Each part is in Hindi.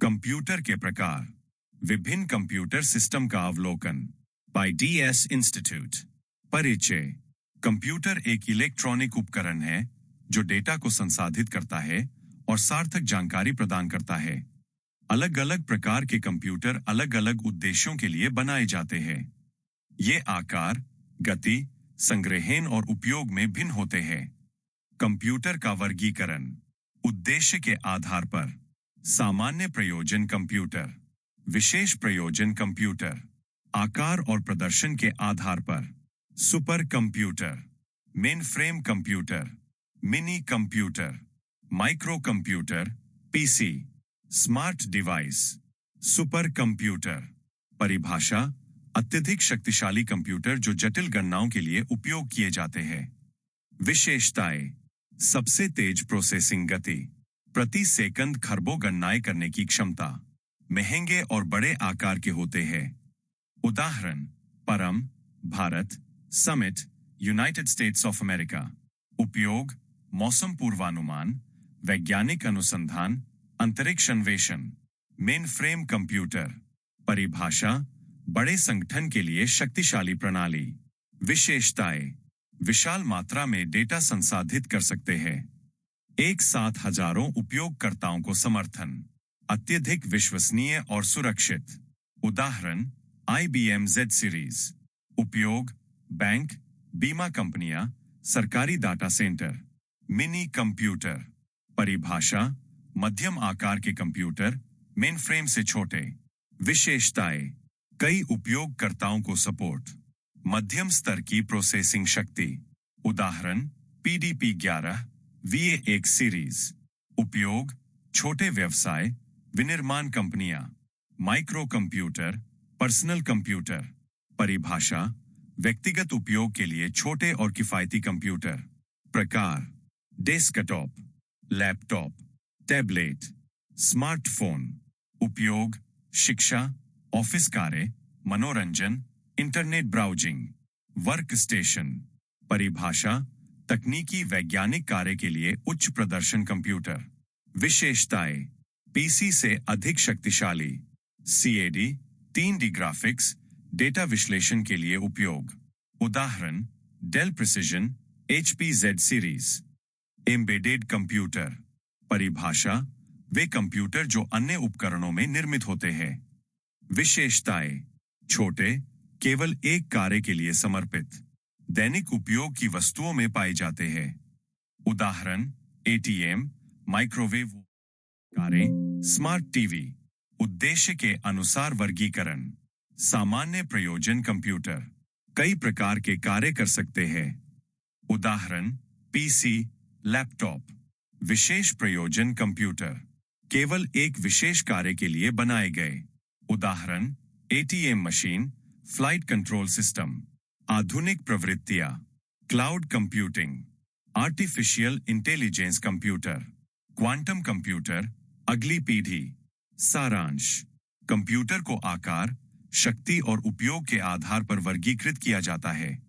कंप्यूटर के प्रकार, विभिन्न कंप्यूटर सिस्टम का अवलोकन बाय DS इंस्टीट्यूट। परिचय। कंप्यूटर एक इलेक्ट्रॉनिक उपकरण है जो डेटा को संसाधित करता है और सार्थक जानकारी प्रदान करता है। अलग-अलग प्रकार के कंप्यूटर अलग-अलग उद्देश्यों के लिए बनाए जाते हैं। ये आकार, गति, संग्रहण और उपयोग में भिन्न होते हैं। कंप्यूटर का वर्गीकरण। उद्देश्य के आधार पर सामान्य प्रयोजन कंप्यूटर, विशेष प्रयोजन कंप्यूटर, आकार और प्रदर्शन के आधार पर super computer, mainframe computer, mini computer, micro computer, PC, smart device, super computer. परिभाषा: अत्यधिक शक्तिशाली कंप्यूटर जो जटिल गणनाओं के लिए उपयोग किए जाते हैं। विशेषताएं: सबसे तेज प्रोसेसिंग गति, प्रति सेकंड खरबों गणनाएं करने की क्षमता, महंगे और बड़े आकार के होते हैं। उदाहरण: परम, Bharat, summit, United states of America. उपयोग: मौसम पूर्वानुमान, वैज्ञानिक अनुसंधान, अंतरिक्ष अन्वेषण। Mainframe computer. परिभाषा: बड़े संगठन के लिए शक्तिशाली प्रणाली। विशेषताएं: विशाल मात्रा में डेटा संसाधित कर सकते हैं। एक साथ हजारों उपयोगकर्ताओं को समर्थन। अत्यधिक विश्वसनीय और सुरक्षित। उदाहरण: IBM Z सीरीज। उपयोग: बैंक, बीमा कंपनियां, सरकारी डाटा सेंटर। Mini computer. परिभाषा: मध्यम आकार के कंप्यूटर, मेनफ्रेम से छोटे। विशेषताएं: कई उपयोगकर्ताओं को सपोर्ट। मध्यम स्तर की प्रोसेसिंग शक्ति। उदाहरण: PDP-11, VA1 सीरीज। उपयोग: छोटे व्यवसाय, विनिर्माण कंपनियां। Micro computer, personal computer. परिभाषा: व्यक्तिगत उपयोग के लिए छोटे और किफायती कंप्यूटर। प्रकार: डेस्कटॉप, लैपटॉप, टैबलेट, स्मार्टफोन। उपयोग: शिक्षा, ऑफिस कार्य, मनोरंजन, इंटरनेट ब्राउजिंग। Work station. परिभाषा: तकनीकी वैज्ञानिक कार्य के लिए उच्च प्रदर्शन कंप्यूटर। विशेषताएं: PC से अधिक शक्तिशाली, CAD, 3D ग्राफिक्स, डेटा विश्लेषण के लिए उपयोग। उदाहरण: Dell precision, HP Z series. Embedded computer. परिभाषा: वे कंप्यूटर जो अन्य उपकरणों में निर्मित होते हैं। विशेषताएं: छोटे, केवल एक कार्य के लिए समर्पित, दैनिक उपयोग की वस्तुओं में पाए जाते हैं। उदाहरण: ATM, माइक्रोवेव कारें, स्मार्ट TV। उद्देश्य के अनुसार वर्गीकरण। सामान्य प्रयोजन कंप्यूटर, कई प्रकार के कार्य कर सकते हैं। उदाहरण: PC, लैपटॉप। विशेष प्रयोजन कंप्यूटर, केवल एक विशेष कार्य के लिए बनाए गए। उदाहरण: ATM machine, flight control system. आधुनिक प्रवृत्तियां: cloud computing, artificial intelligence computer, quantum computer, अगली पीढ़ी। सारांश: कंप्यूटर को आकार, शक्ति और उपयोग के आधार पर वर्गीकृत किया जाता है।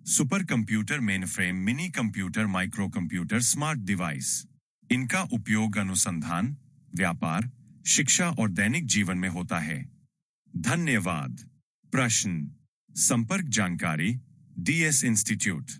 Super computer, mainframe, mini computer, micro computer, smart device. इनका उपयोग अनुसंधान, व्यापार, शिक्षा और दैनिक जीवन में होता है। धन्यवाद। प्रश्न: संपर्क जानकारी DS इंस्टीट्यूट।